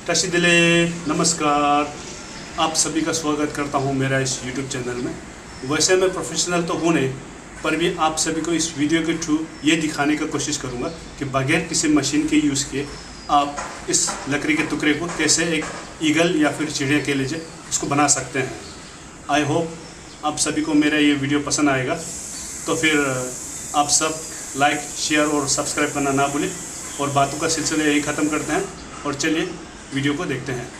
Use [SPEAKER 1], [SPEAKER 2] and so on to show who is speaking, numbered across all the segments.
[SPEAKER 1] काशी दिले नमस्कार। आप सभी का स्वागत करता हूं मेरा इस YouTube चैनल में। वैसे मैं प्रोफेशनल तो हूं नहीं, पर भी आप सभी को इस वीडियो के थ्रू ये दिखाने का कोशिश करूंगा कि बगैर किसी मशीन के यूज़ किए आप इस लकड़ी के टुकड़े को कैसे एक ईगल या फिर चिड़िया के लिए उसको बना सकते हैं। आई होप आप सभी को मेरा ये वीडियो पसंद आएगा। तो फिर आप सब लाइक, शेयर और सब्सक्राइब करना ना भूलें और बातों का सिलसिला यही ख़त्म करते हैं और चलिए वीडियो को देखते हैं।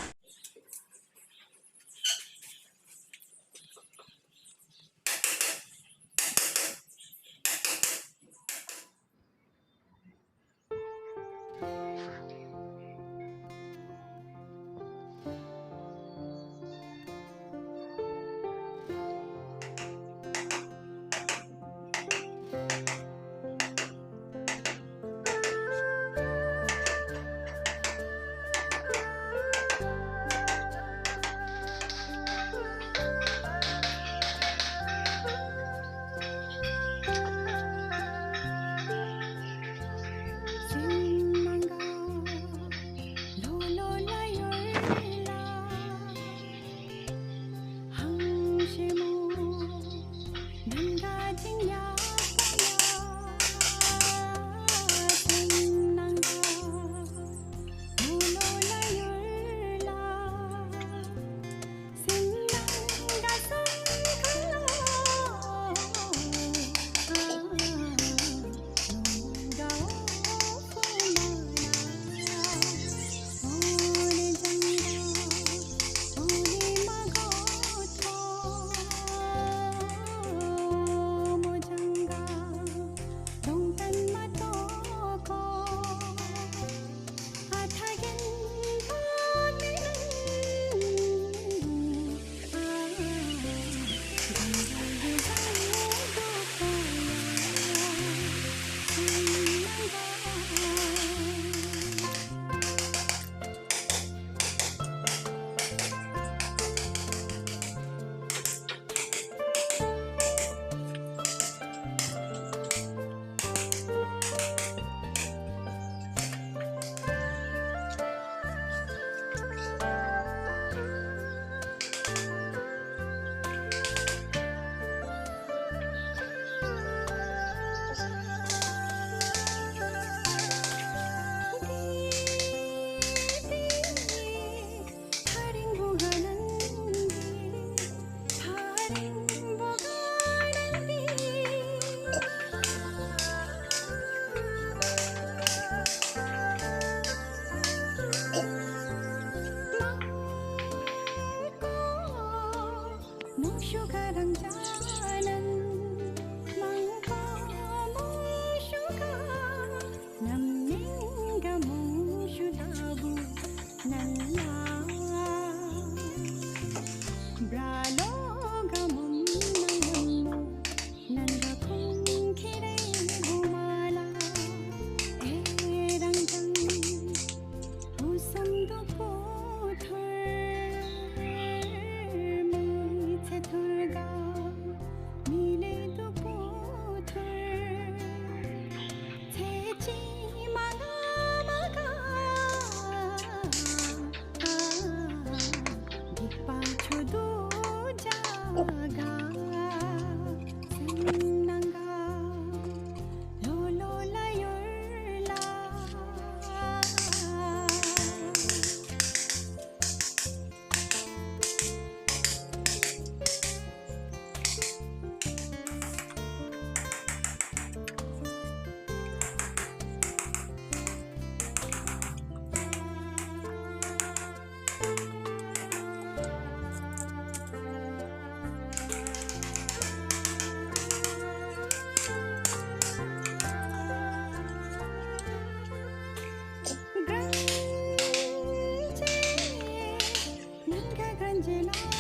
[SPEAKER 2] Angela